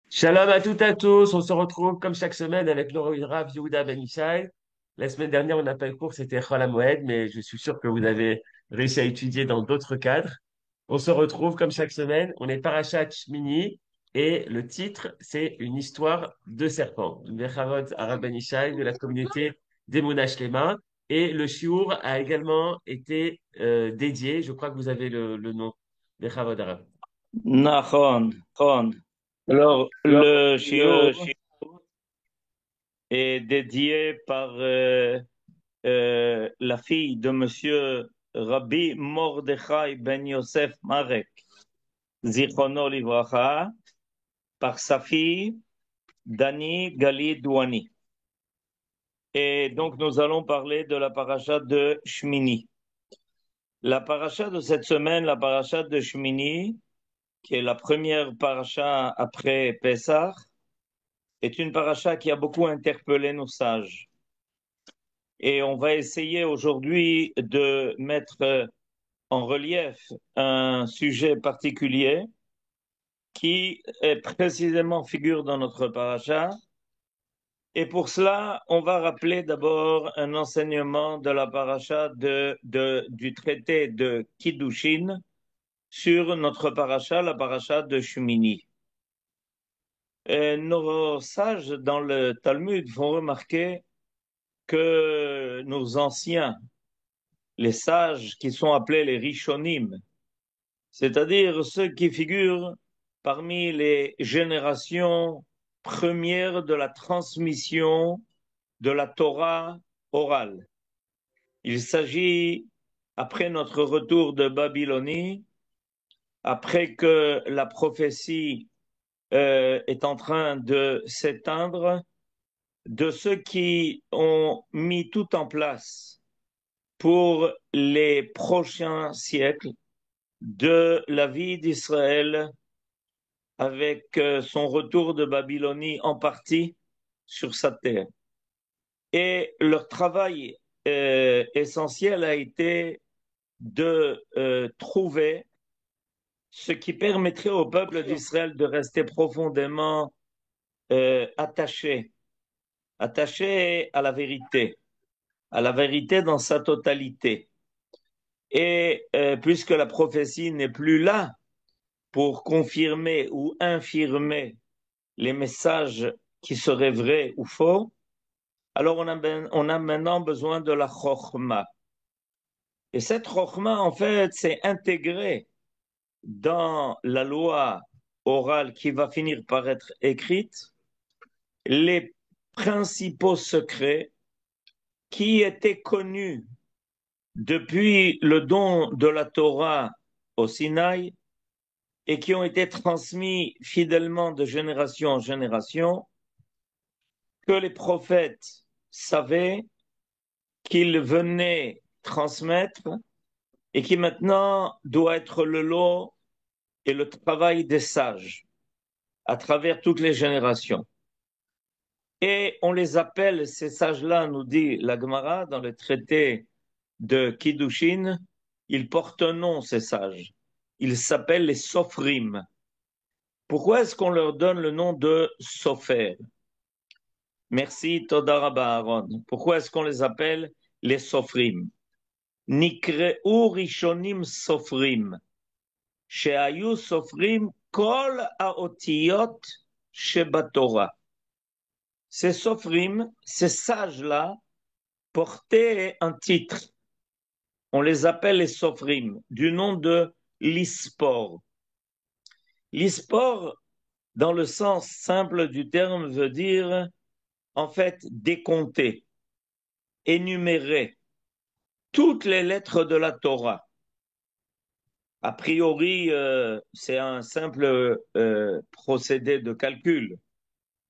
Shalom à toutes et à tous, on se retrouve comme chaque semaine avec le Rav Yehuda Ben Ishai. La semaine dernière, on n'a pas eu cours, c'était Chol HaMoed, mais je suis sûr que vous avez réussi à étudier dans d'autres cadres. On se retrouve comme chaque semaine, on est Parashat Shmini, et le titre, c'est une histoire de serpent. Bechavot Arav Ben Ishai de la communauté d'Emouna Shlema. Et le shiur a également été dédié, je crois que vous avez le nom, Bechavot Arav. Nahon, Nahon. Alors, le shiur est dédié par la fille de Monsieur Rabbi Mordechai Ben Yosef Marek, Zichrono Livracha, par sa fille Dani Gali Douani. Et donc, nous allons parler de la paracha de Shmini. La paracha de cette semaine, la paracha de Shmini, qui est la première paracha après Pessah, est une paracha qui a beaucoup interpellé nos sages. Et on va essayer aujourd'hui de mettre en relief un sujet particulier qui est précisément figure dans notre paracha. Et pour cela, on va rappeler d'abord un enseignement de la paracha du traité de Kiddushin sur notre paracha, la paracha de Shumini. Nos sages dans le Talmud vont remarquer que nos anciens, les sages qui sont appelés les Rishonim, c'est-à-dire ceux qui figurent parmi les générations premières de la transmission de la Torah orale. Il s'agit, après notre retour de Babylonie, après que la prophétie est en train de s'éteindre, de ceux qui ont mis tout en place pour les prochains siècles de la vie d'Israël avec son retour de Babylonie en partie sur sa terre. Et leur travail essentiel a été de trouver ce qui permettrait au peuple d'Israël de rester profondément attaché, attaché à la vérité dans sa totalité. Et puisque la prophétie n'est plus là pour confirmer ou infirmer les messages qui seraient vrais ou faux, alors on a maintenant besoin de la chokhma. Et cette chokhma, en fait, c'est intégré dans la loi orale qui va finir par être écrite, les principaux secrets qui étaient connus depuis le don de la Torah au Sinaï et qui ont été transmis fidèlement de génération en génération, que les prophètes savaient qu'ils venaient transmettre et qui maintenant doit être le lot et le travail des sages à travers toutes les générations. Et on les appelle, ces sages-là, nous dit la Gemara dans le traité de Kiddushin, ils portent un nom, ces sages. Ils s'appellent les Sofrim. Pourquoi est-ce qu'on leur donne le nom de Sofer? Merci, Toda Rabba Aaron. Pourquoi est-ce qu'on les appelle les Sofrim? Nikreu Rishonim Sofrim. Sheayu Sofrim Kol Haotiyot Shebatorah. Ces Sofrim, ces sages-là, portaient un titre. On les appelle les Sofrim, du nom de l'Ispor. L'Ispor, dans le sens simple du terme, veut dire en fait décompter, énumérer toutes les lettres de la Torah. A priori, c'est un simple procédé de calcul.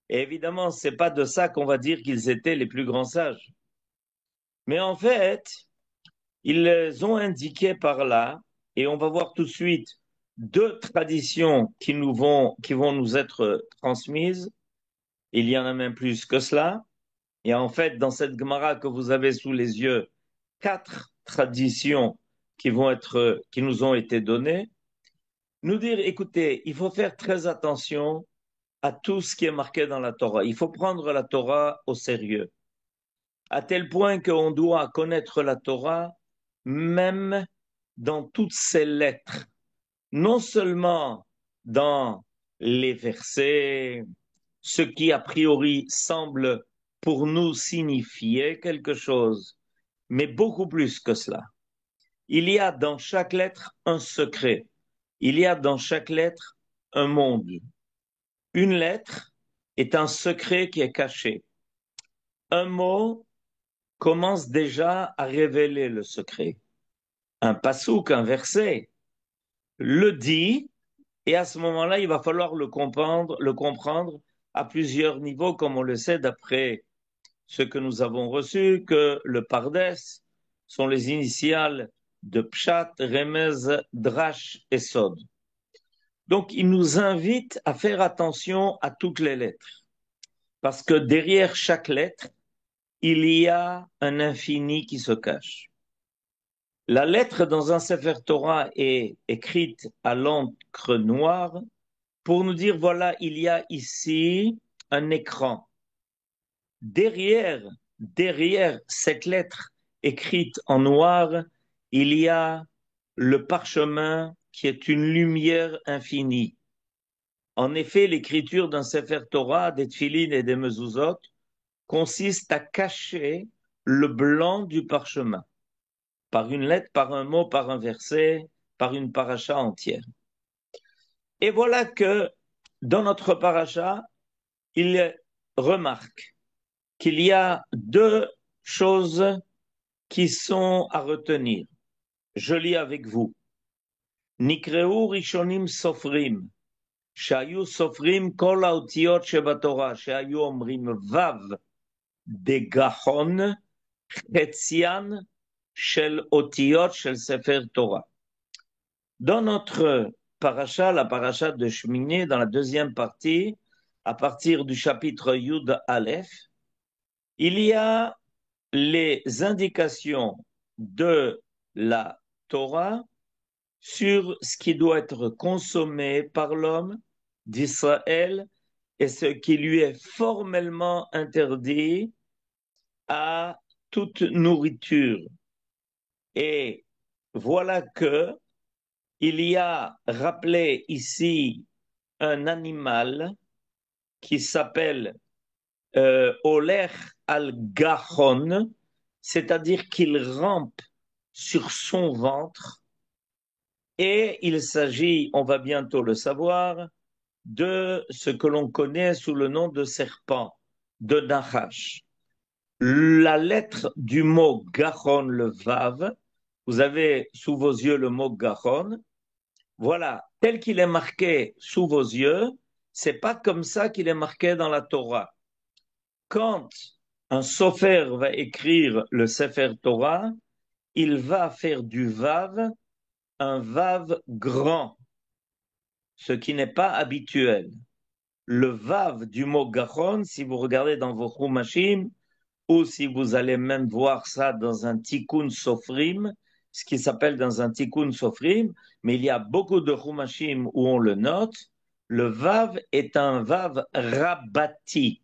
Et évidemment, c'est pas de ça qu'on va dire qu'ils étaient les plus grands sages. Mais en fait, ils les ont indiqués par là, et on va voir tout de suite deux traditions qui vont nous être transmises. Il y en a même plus que cela. Et en fait, dans cette Gemara que vous avez sous les yeux, quatre traditions qui nous ont été données. Nous dire, écoutez, il faut faire très attention à tout ce qui est marqué dans la Torah. Il faut prendre la Torah au sérieux, à tel point qu'on doit connaître la Torah même dans toutes ses lettres, non seulement dans les versets, ce qui a priori semble pour nous signifier quelque chose, mais beaucoup plus que cela. Il y a dans chaque lettre un secret. Il y a dans chaque lettre un monde. Une lettre est un secret qui est caché. Un mot commence déjà à révéler le secret. Un passouk, un verset, le dit, et à ce moment-là, il va falloir le comprendre à plusieurs niveaux, comme on le sait d'après ce que nous avons reçu, que le Pardes sont les initiales de Pshat, Remez, Drash et Sod. Donc, il nous invite à faire attention à toutes les lettres, parce que derrière chaque lettre, il y a un infini qui se cache. La lettre dans un Sefer Torah est écrite à l'encre noire pour nous dire, voilà, il y a ici un écran. Derrière cette lettre écrite en noir, il y a le parchemin qui est une lumière infinie. En effet, l'écriture d'un Sefer Torah, des Tfilin et des Mezuzot consiste à cacher le blanc du parchemin, par une lettre, par un mot, par un verset, par une paracha entière. Et voilà que dans notre paracha, il remarque qu'il y a deux choses qui sont à retenir. Je lis avec vous. Nikreu rishonim sofrim, שהיו סופרים כל האותיות שבתורה, שהיו אומרים ו' דגחון, חציין של אותיות של ספר תורה. Dans notre paracha, la paracha de Shminé, dans la deuxième partie, à partir du chapitre Yud Aleph, il y a les indications de la Torah sur ce qui doit être consommé par l'homme d'Israël et ce qui lui est formellement interdit à toute nourriture. Et voilà que il y a rappelé ici un animal qui s'appelle Oler al-Gahon, c'est-à-dire qu'il rampe sur son ventre, et il s'agit, on va bientôt le savoir, de ce que l'on connaît sous le nom de serpent, de Nahash. La lettre du mot Gahon, le Vav, vous avez sous vos yeux le mot Gahon, voilà, tel qu'il est marqué sous vos yeux, c'est pas comme ça qu'il est marqué dans la Torah. Quand un sofer va écrire le Sefer Torah, il va faire du Vav un Vav grand, ce qui n'est pas habituel. Le Vav du mot Gachon, si vous regardez dans vos Chumashim, ou si vous allez même voir ça dans un Tikkun Sofrim, ce qui s'appelle dans un Tikkun Sofrim, mais il y a beaucoup de Chumashim où on le note, le Vav est un Vav Rabati.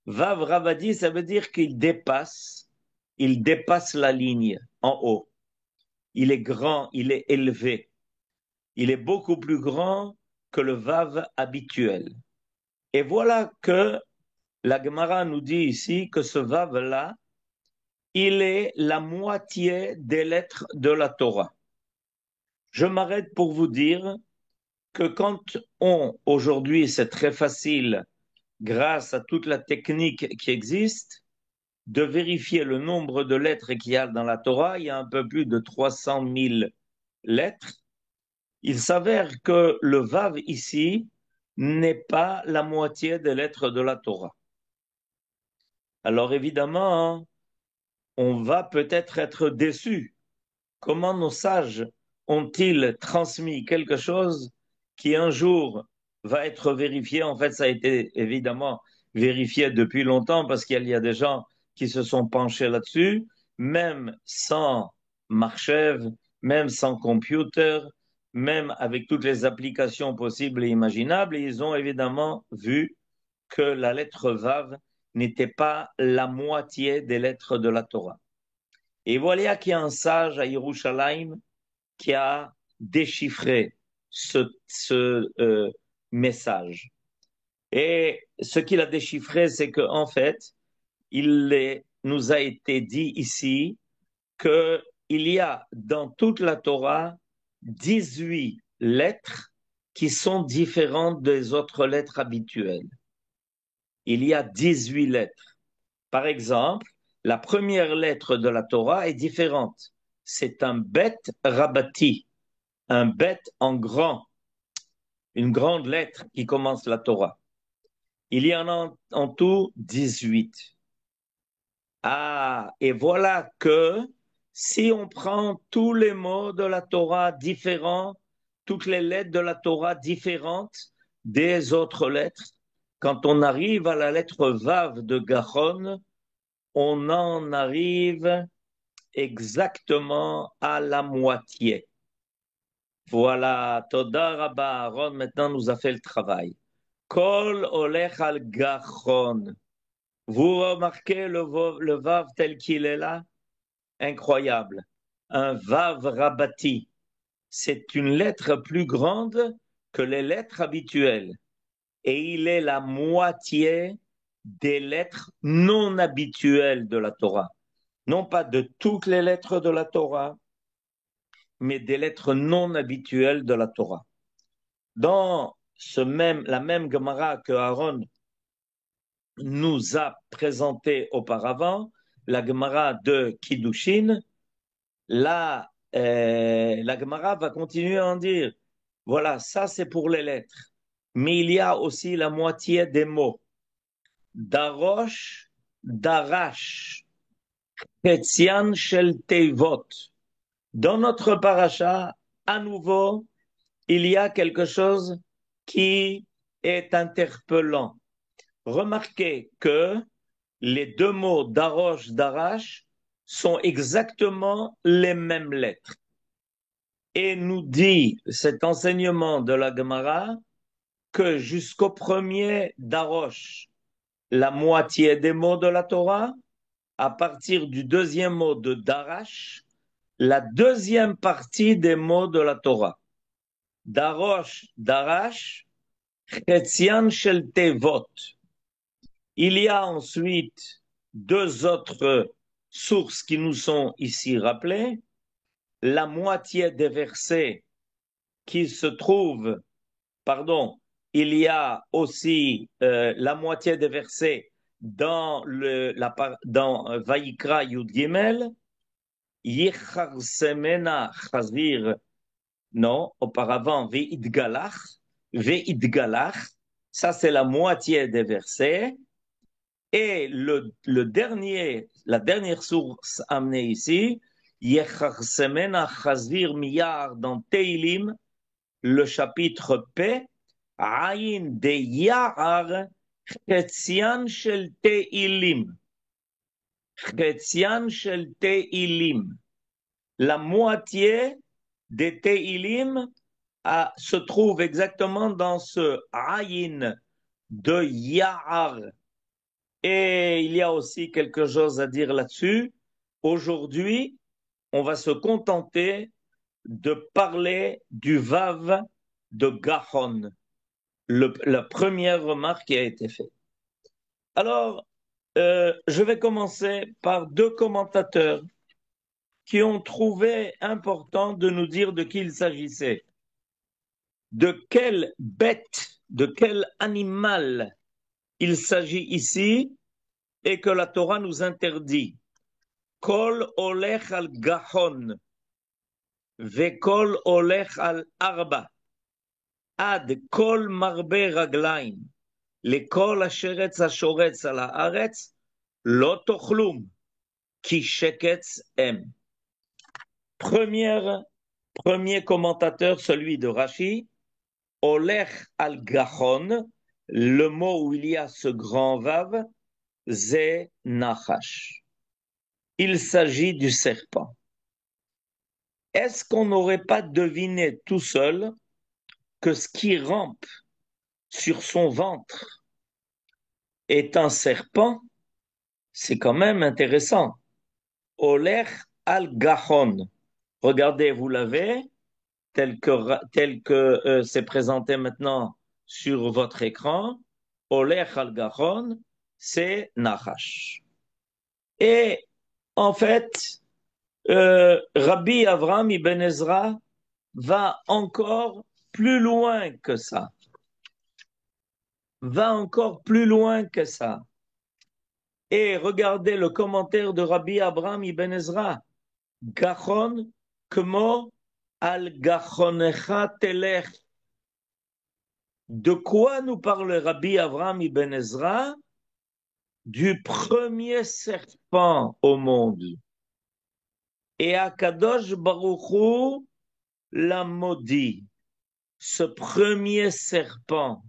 Vav Rabati, ça veut dire il dépasse la ligne en haut. Il est grand, il est élevé. Il est beaucoup plus grand que le Vav habituel. Et voilà que la Gemara nous dit ici que ce Vav-là, il est la moitié des lettres de la Torah. Je m'arrête pour vous dire que aujourd'hui, c'est très facile, grâce à toute la technique qui existe, de vérifier le nombre de lettres qu'il y a dans la Torah. Il y a un peu plus de 300 000 lettres. Il s'avère que le Vav ici n'est pas la moitié des lettres de la Torah. Alors évidemment, on va peut-être être déçu. Comment nos sages ont-ils transmis quelque chose qui un jour va être vérifié? En fait, ça a été évidemment vérifié depuis longtemps parce qu'il y a des gens qui se sont penchés là-dessus, même sans marchev, même sans computer, même avec toutes les applications possibles et imaginables, et ils ont évidemment vu que la lettre Vav n'était pas la moitié des lettres de la Torah. Et voilà qu'il y a un sage à Yerushalayim qui a déchiffré ce message. Et ce qu'il a déchiffré, c'est qu'en fait, nous a été dit ici qu'il y a dans toute la Torah 18 lettres qui sont différentes des autres lettres habituelles. Il y a 18 lettres. Par exemple, la première lettre de la Torah est différente. C'est un bet rabati, un bet en grand, une grande lettre qui commence la Torah. Il y en a en tout 18. Ah, et voilà que si on prend tous les mots de la Torah différents, toutes les lettres de la Torah différentes des autres lettres, quand on arrive à la lettre Vav de Gachon, on en arrive exactement à la moitié. Voilà, Toda Rabba Aaron maintenant nous a fait le travail. Kol olech al Gachon. Vous remarquez le Vav tel qu'il est là? Incroyable. Un Vav Rabati. C'est une lettre plus grande que les lettres habituelles. Et il est la moitié des lettres non habituelles de la Torah. Non pas de toutes les lettres de la Torah, mais des lettres non habituelles de la Torah. Dans la même Gemara que Aaron nous a présenté auparavant, la Gemara de Kiddushin, la Gemara va continuer à en dire, voilà, ça c'est pour les lettres, mais il y a aussi la moitié des mots. Darosh, Darash, Ketzian Shel Teivot. Dans notre paracha, à nouveau, il y a quelque chose qui est interpellant. Remarquez que les deux mots Darosh, Darash sont exactement les mêmes lettres. Et nous dit cet enseignement de la Gemara que jusqu'au premier Darosh, la moitié des mots de la Torah, à partir du deuxième mot de Darash, la deuxième partie des mots de la Torah. Darosh, Darash, Chetzian Shel Tevot. Il y a ensuite deux autres sources qui nous sont ici rappelées. La moitié des versets qui se trouvent, pardon, il y a aussi la moitié des versets dans Vayikra Yud Gimel, Yichar Semena Chazir, non, auparavant Ve'idgalach, Ve'idgalach, ça c'est la moitié des versets. Et la dernière source amenée ici, Yechar Semena Chazir Miyar dans Teilim, le chapitre P, Aïn de Yahar, Chetzian Shel Teilim. Chetzian Shel Teilim. La moitié des Teilim se trouve exactement dans ce Aïn de Yahar. Et il y a aussi quelque chose à dire là-dessus. Aujourd'hui, on va se contenter de parler du Vav de Gahon, la première remarque qui a été faite. Alors, je vais commencer par deux commentateurs qui ont trouvé important de nous dire de qui il s'agissait. De quelle bête, de quel animal il s'agit ici et que la Torah nous interdit. Kol olech al Gahon, vekol olech al Arba. עד כל מרבה רגליים, לכל השרץ השורץ על הארץ, לא תאכלום, כי שקץ הם. Premier commentateur, celui de Rashi, Olech al Gahon, le mot où il y a ce grand vav, c'est Nachash. Il s'agit du serpent. est-ce qu'on n'aurait pas deviné tout seul que ce qui rampe sur son ventre est un serpent? C'est quand même intéressant. Oler al-Gahon. Regardez, vous l'avez, tel que c'est présenté maintenant sur votre écran. Oler al-Gahon, c'est Nachash. Et en fait, Rabbi Avram Ibn Ezra va encore plus loin que ça. Va encore plus loin que ça. Et regardez le commentaire de Rabbi Abraham Ibn Ezra. Gachon, kmo al gachonecha telech. De quoi nous parle Rabbi Abraham Ibn Ezra? Du premier serpent au monde. Et Akadosh Baruch Hu l'a maudit. Ce premier serpent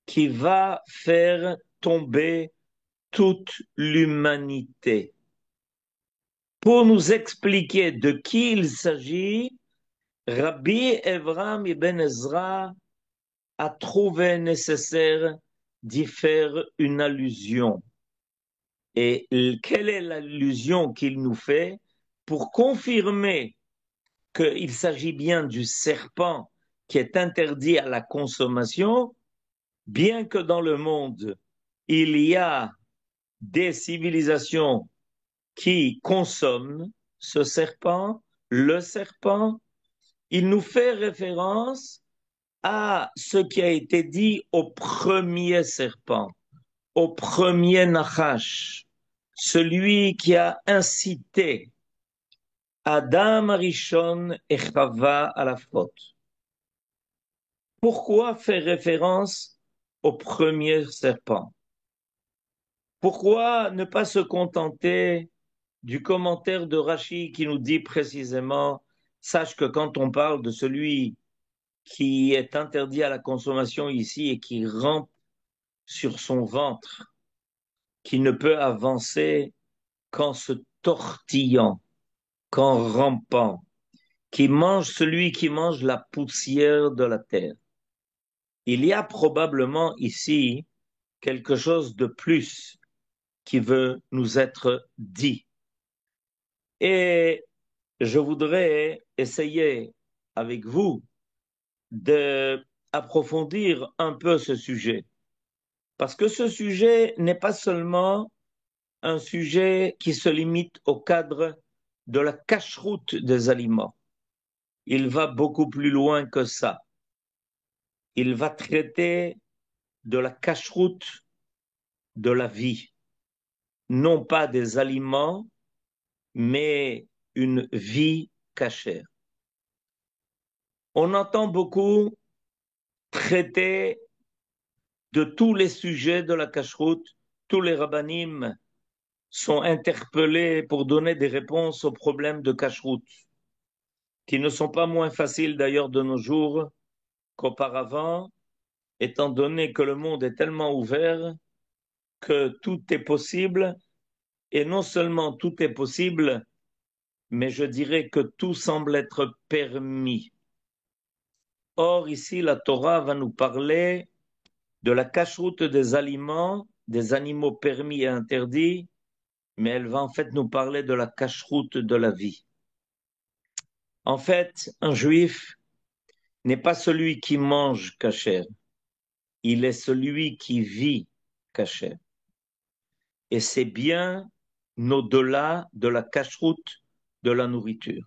qui va faire tomber toute l'humanité. Pour nous expliquer de qui il s'agit, Rabbi Evram Ibn Ezra a trouvé nécessaire d'y faire une allusion. Et quelle est l'allusion qu'il nous fait pour confirmer qu'il s'agit bien du serpent qui est interdit à la consommation, bien que dans le monde, il y a des civilisations qui consomment ce serpent, le serpent, il nous fait référence à ce qui a été dit au premier serpent, au premier Nachash, celui qui a incité Adam Arishon et Chava à la faute. Pourquoi faire référence au premier serpent? Pourquoi ne pas se contenter du commentaire de Rachi qui nous dit précisément, sache que quand on parle de celui qui est interdit à la consommation ici et qui rampe sur son ventre, qui ne peut avancer qu'en se tortillant, qu'en rampant, qui mange celui qui mange la poussière de la terre. Il y a probablement ici quelque chose de plus qui veut nous être dit. Et je voudrais essayer avec vous d'approfondir un peu ce sujet. Parce que ce sujet n'est pas seulement un sujet qui se limite au cadre de la cache-route des aliments. Il va beaucoup plus loin que ça. Il va traiter de la cache-route de la vie. Non pas des aliments, mais une vie cachère. On entend beaucoup traiter de tous les sujets de la cache-route. Tous les rabbinim sont interpellés pour donner des réponses aux problèmes de cache-route, qui ne sont pas moins faciles d'ailleurs de nos jours qu'auparavant, étant donné que le monde est tellement ouvert que tout est possible, et non seulement tout est possible, mais je dirais que tout semble être permis. Or, ici, la Torah va nous parler de la cache-route des aliments, des animaux permis et interdits, mais elle va en fait nous parler de la cache-route de la vie. En fait, un juif n'est pas celui qui mange cachère, il est celui qui vit cachère. Et c'est bien au-delà de la cache-route de la nourriture.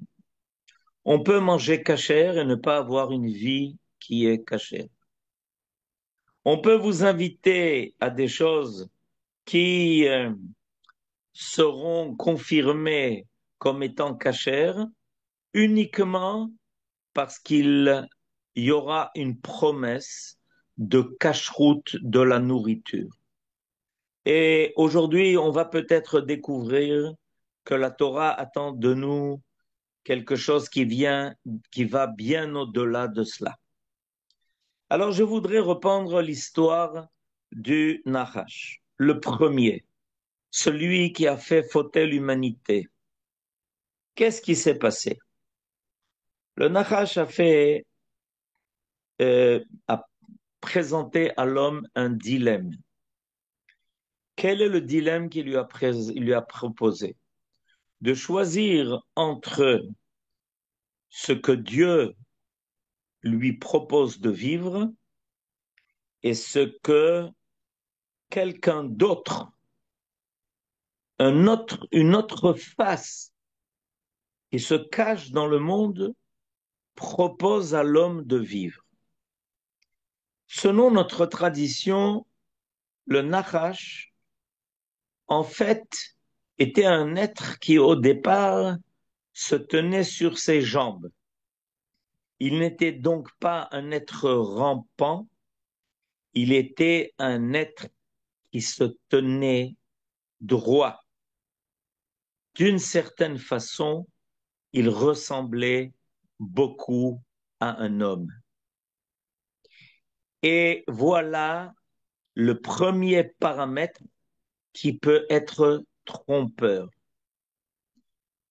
On peut manger cachère et ne pas avoir une vie qui est cachère. On peut vous inviter à des choses qui seront confirmées comme étant cachères uniquement parce qu'il y aura une promesse de cache-route de la nourriture. Et aujourd'hui, on va peut-être découvrir que la Torah attend de nous quelque chose qui va bien au-delà de cela. Alors, je voudrais reprendre l'histoire du Nachash, le premier, celui qui a fait fauter l'humanité. Qu'est-ce qui s'est passé? Le Nachash a présenté à l'homme un dilemme. Quel est le dilemme qu'il il lui a proposé? De choisir entre ce que Dieu lui propose de vivre et ce que quelqu'un d'autre, une autre face qui se cache dans le monde, propose à l'homme de vivre. Selon notre tradition, le Nachash, en fait, était un être qui, au départ, se tenait sur ses jambes. Il n'était donc pas un être rampant, il était un être qui se tenait droit. D'une certaine façon, il ressemblait beaucoup à un homme. Et voilà le premier paramètre qui peut être trompeur.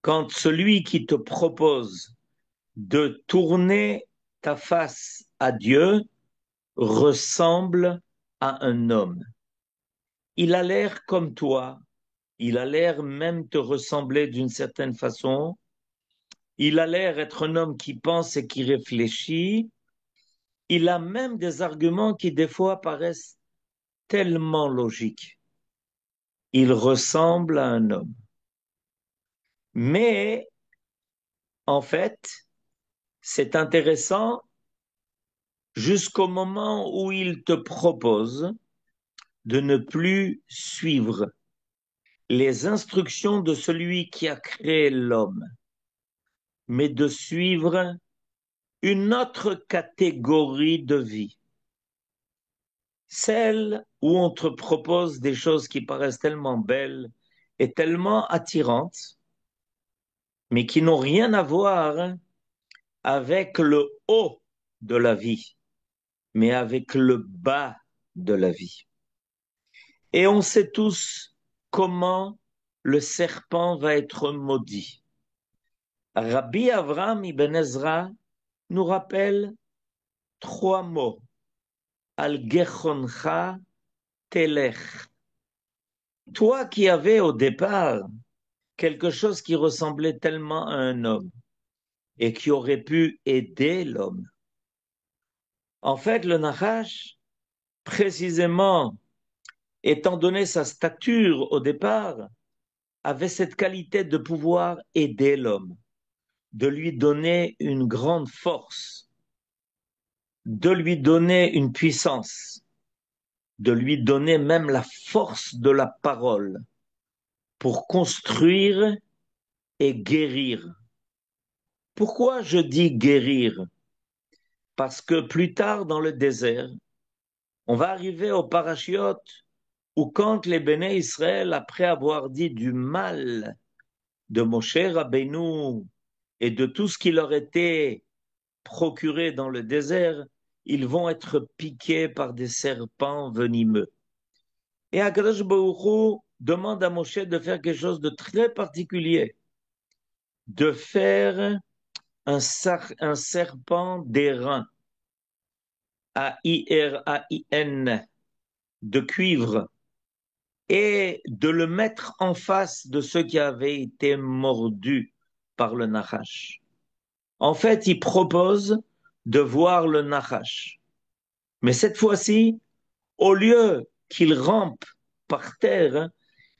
Quand celui qui te propose de tourner ta face à Dieu ressemble à un homme. Il a l'air comme toi, il a l'air même te ressembler d'une certaine façon, il a l'air être un homme qui pense et qui réfléchit, il a même des arguments qui des fois paraissent tellement logiques. Il ressemble à un homme. Mais en fait, c'est intéressant jusqu'au moment où il te propose de ne plus suivre les instructions de celui qui a créé l'homme, mais de suivre une autre catégorie de vie, celle où on te propose des choses qui paraissent tellement belles et tellement attirantes, mais qui n'ont rien à voir avec le haut de la vie, mais avec le bas de la vie. Et on sait tous comment le serpent va être maudit. Rabbi Avraham ibn Ezra nous rappelle trois mots. Al-Gechoncha Telech. Toi qui avais au départ quelque chose qui ressemblait tellement à un homme et qui aurait pu aider l'homme. En fait, le Nachash, précisément, étant donné sa stature au départ, avait cette qualité de pouvoir aider l'homme, de lui donner une grande force, de lui donner une puissance, de lui donner même la force de la parole pour construire et guérir. Pourquoi je dis guérir? Parce que plus tard dans le désert, on va arriver au parachiote où quand les béné Israël, après avoir dit du mal de Moshe Rabbeinu et de tout ce qui leur était procuré dans le désert, ils vont être piqués par des serpents venimeux. Et Akadosh Baruch Hu demande à Moshe de faire quelque chose de très particulier, de faire un serpent d'airain, A-I-R-A-I-N, de cuivre, et de le mettre en face de ceux qui avaient été mordus par le Nachash. En fait, il propose de voir le Nachash. Mais cette fois-ci, au lieu qu'il rampe par terre,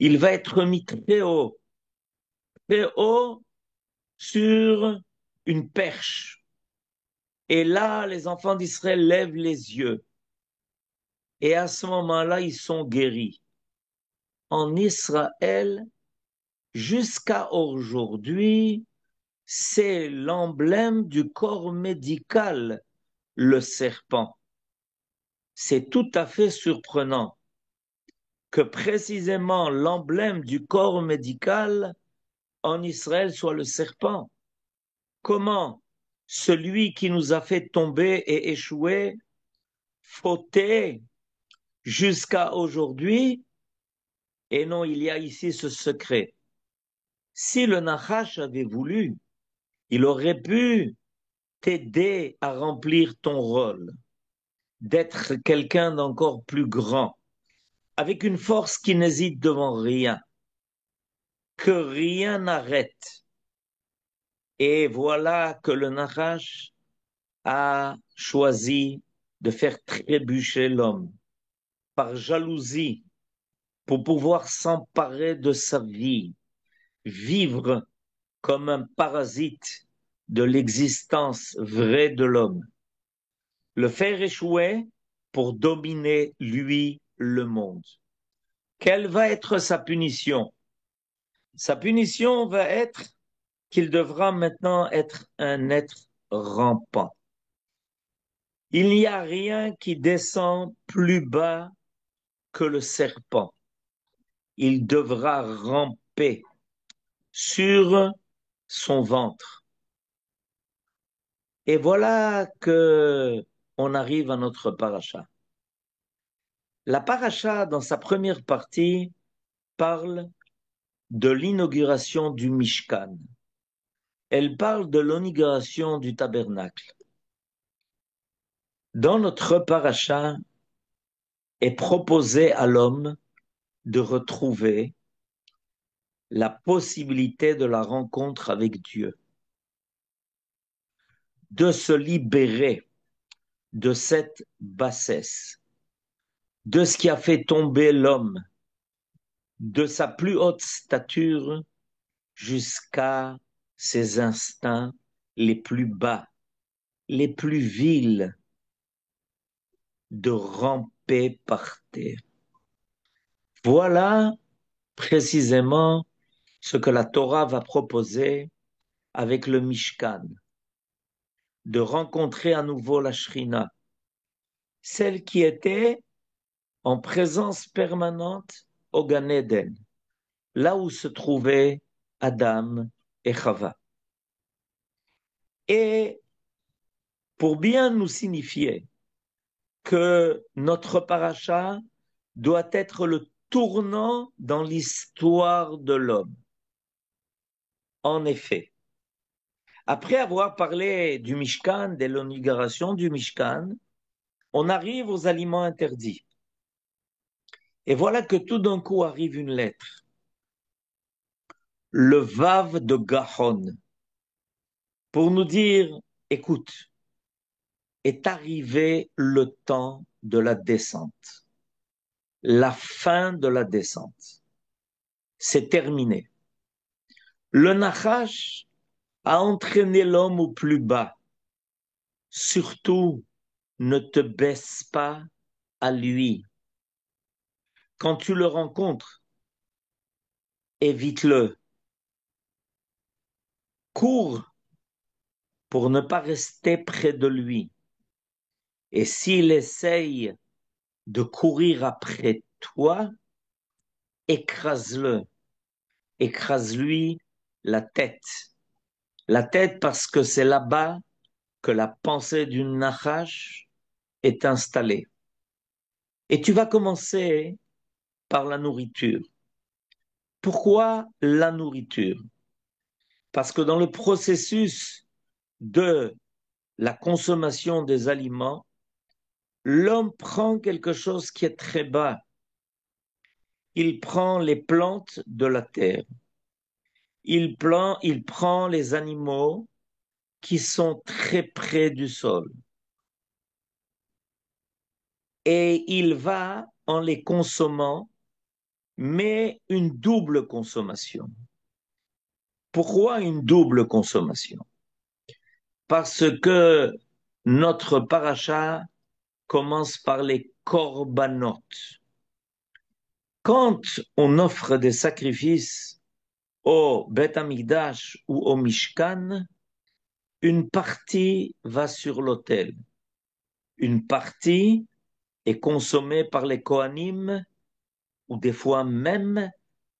il va être mis très haut sur une perche. Et là, les enfants d'Israël lèvent les yeux. Et à ce moment-là, ils sont guéris. En Israël, jusqu'à aujourd'hui, c'est l'emblème du corps médical, le serpent. C'est tout à fait surprenant que précisément l'emblème du corps médical en Israël soit le serpent. Comment celui qui nous a fait tomber et échouer, fauter jusqu'à aujourd'hui? Et non, il y a ici ce secret. Si le Nachash avait voulu, il aurait pu t'aider à remplir ton rôle, d'être quelqu'un d'encore plus grand, avec une force qui n'hésite devant rien, que rien n'arrête. Et voilà que le Nachash a choisi de faire trébucher l'homme par jalousie pour pouvoir s'emparer de sa vie, vivre comme un parasite de l'existence vraie de l'homme, le faire échouer pour dominer, lui, le monde. Quelle va être sa punition? Sa punition va être qu'il devra maintenant être un être rampant. Il n'y a rien qui descend plus bas que le serpent. Il devra ramper sur son ventre. Et voilà que on arrive à notre paracha. La paracha, dans sa première partie, parle de l'inauguration du Mishkan. Elle parle de l'inauguration du tabernacle. Dans notre paracha, est proposé à l'homme de retrouver la possibilité de la rencontre avec Dieu, de se libérer de cette bassesse, de ce qui a fait tomber l'homme de sa plus haute stature jusqu'à ses instincts les plus bas, les plus vils, de ramper par terre. Voilà précisément ce que la Torah va proposer avec le Mishkan, de rencontrer à nouveau la Shrina, celle qui était en présence permanente au Gan Eden, là où se trouvaient Adam et Chava. Et pour bien nous signifier que notre paracha doit être le tournant dans l'histoire de l'homme. En effet, après avoir parlé du Mishkan, de l'inauguration du Mishkan, on arrive aux aliments interdits. Et voilà que tout d'un coup arrive une lettre, le Vav de Gahon, pour nous dire, écoute, est arrivé le temps de la descente, la fin de la descente. C'est terminé. Le Nachash a entraîné l'homme au plus bas. Surtout, ne te baisse pas à lui. Quand tu le rencontres, évite-le. Cours pour ne pas rester près de lui. Et s'il essaye de courir après toi, écrase-le. Écrase-lui la tête. La tête parce que c'est là-bas que la pensée du Nachash est installée. Et tu vas commencer par la nourriture. Pourquoi la nourriture? Parce que dans le processus de la consommation des aliments, l'homme prend quelque chose qui est très bas. Il prend les plantes de la terre. Il prend les animaux qui sont très près du sol. Et il va, en les consommant, mais une double consommation. Pourquoi une double consommation? Parce que notre paracha commence par les korbanot. Quand on offre des sacrifices au Beth Amikdash ou au Mishkan, une partie va sur l'autel. Une partie est consommée par les Kohanim ou des fois même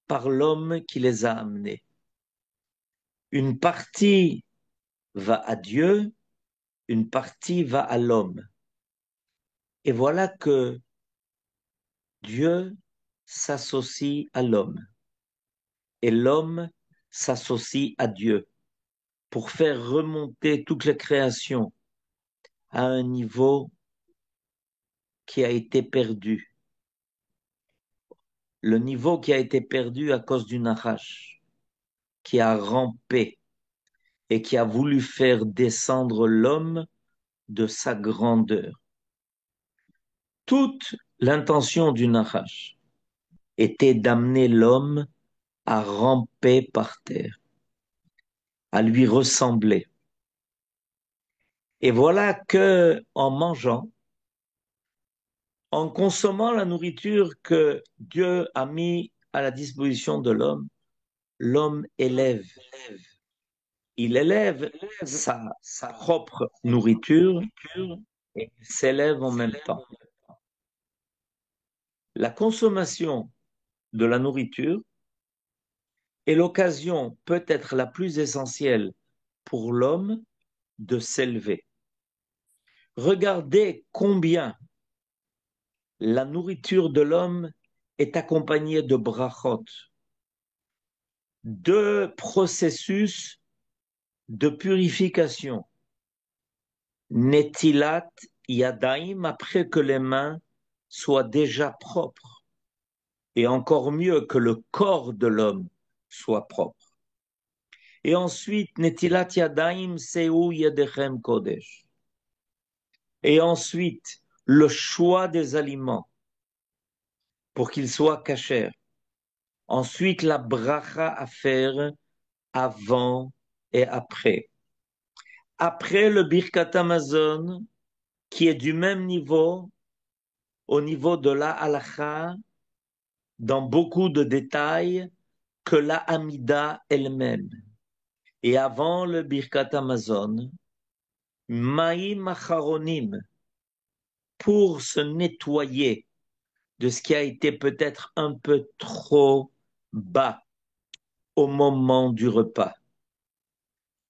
par l'homme qui les a amenés. Une partie va à Dieu, une partie va à l'homme. Et voilà que Dieu s'associe à l'homme et l'homme s'associe à Dieu. pour faire remonter toute la création à un niveau qui a été perdu. Le niveau qui a été perdu à cause du Nachash, qui a rampé et qui a voulu faire descendre l'homme de sa grandeur. Toute l'intention du Nachash était d'amener l'homme à ramper par terre, à lui ressembler. Et voilà que, en mangeant, en consommant la nourriture que Dieu a mis à la disposition de l'homme, l'homme élève. Il élève sa propre nourriture et s'élève en même temps. La consommation de la nourriture est l'occasion peut-être la plus essentielle pour l'homme de s'élever. Regardez combien la nourriture de l'homme est accompagnée de brachot, de processus de purification. Netilat yadaim, après que les mains soient déjà propres, et encore mieux que le corps de l'homme soit propre. Et ensuite, Netilat yadaim seu yedechem kodesh. Et ensuite, le choix des aliments pour qu'ils soient cachers. Ensuite, la bracha à faire avant et après. Après le Birkat Hamazon, qui est du même niveau, au niveau de la halacha, dans beaucoup de détails, que la Hamida elle-même. Et avant le Birkat Hamazon, Maïm Acharonim, pour se nettoyer de ce qui a été peut-être un peu trop bas au moment du repas.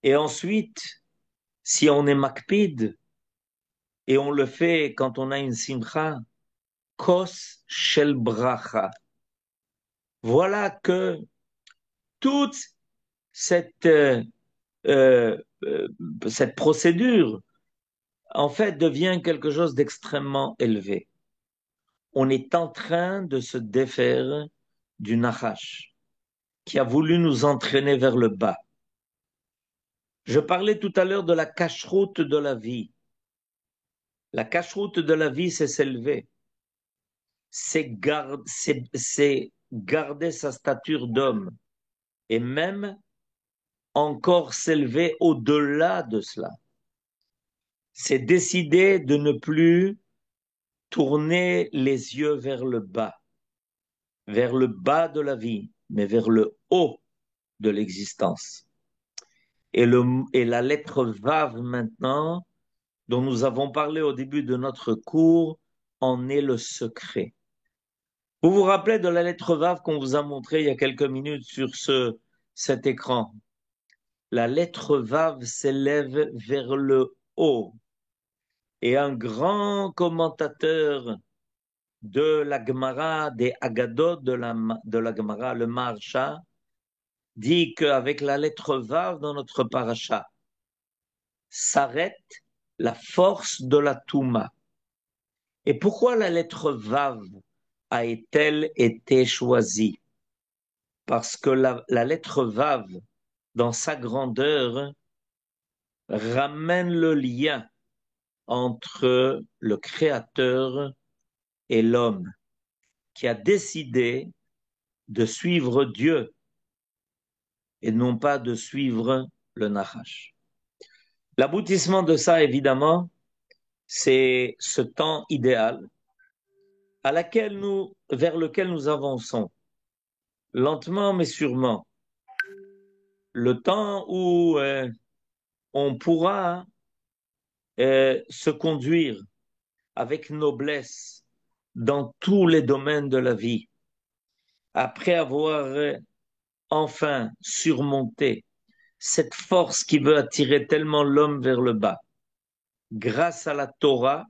Et ensuite, si on est makpid, et on le fait quand on a une simcha, kos shel bracha. Voilà que toute cette, euh, euh, cette procédure, en fait, devient quelque chose d'extrêmement élevé. On est en train de se défaire du nachash qui a voulu nous entraîner vers le bas. Je parlais tout à l'heure de la cache-route de la vie. La cache-route de la vie, c'est s'élever. C'est garder sa stature d'homme et même encore s'élever au-delà de cela. C'est décider de ne plus tourner les yeux vers le bas de la vie, mais vers le haut de l'existence. Et la lettre Vav maintenant, dont nous avons parlé au début de notre cours, en est le secret. Vous vous rappelez de la lettre Vav qu'on vous a montrée il y a quelques minutes sur cet écran? La lettre Vav s'élève vers le haut. Et un grand commentateur de la Gemara, des Agadot de la Gemara, le Maharsha, dit qu'avec la lettre Vav dans notre paracha, s'arrête la force de la Touma. Et pourquoi la lettre Vav a-t-elle été choisie? Parce que la lettre Vav, dans sa grandeur, ramène le lien entre le Créateur et l'homme, qui a décidé de suivre Dieu et non pas de suivre le Nachash. L'aboutissement de ça, évidemment, c'est ce temps idéal vers lequel nous avançons, lentement mais sûrement. Le temps où on pourra se conduire avec noblesse dans tous les domaines de la vie, après avoir enfin surmonté cette force qui veut attirer tellement l'homme vers le bas, grâce à la Torah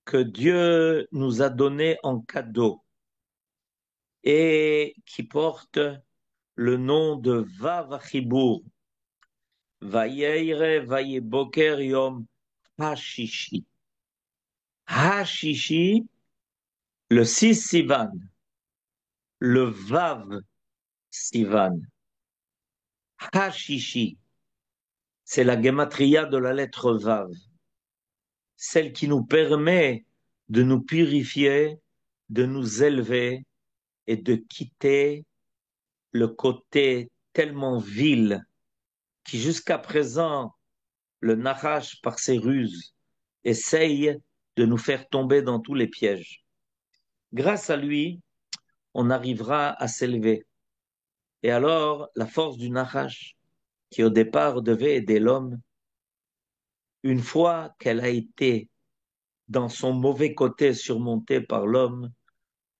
que Dieu nous a donnée en cadeau et qui porte le nom de Vav HaChibour. Vayeire, Vayeboker, Yom Hashishi. Hashishi, le 6 Sivan, le Vav Sivan. Hashishi, c'est la gematria de la lettre Vav, celle qui nous permet de nous purifier, de nous élever et de quitter le côté tellement vil qui jusqu'à présent, le Nahash par ses ruses, essaye de nous faire tomber dans tous les pièges. Grâce à lui, on arrivera à s'élever. Et alors, la force du Nahash, qui au départ devait aider l'homme, une fois qu'elle a été dans son mauvais côté surmontée par l'homme,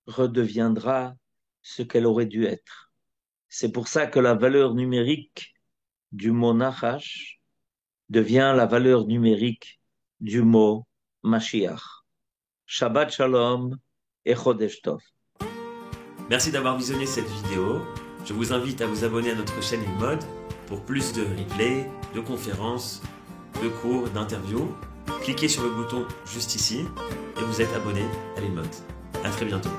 redeviendra ce qu'elle aurait dû être. C'est pour ça que la valeur numérique du mot Nahash devient la valeur numérique du mot Mashiach. Shabbat Shalom et Chodesh Tov. Merci d'avoir visionné cette vidéo. Je vous invite à vous abonner à notre chaîne InMode pour plus de replays, de conférences, de cours, d'interviews. Cliquez sur le bouton juste ici et vous êtes abonné à l'InMode. À très bientôt.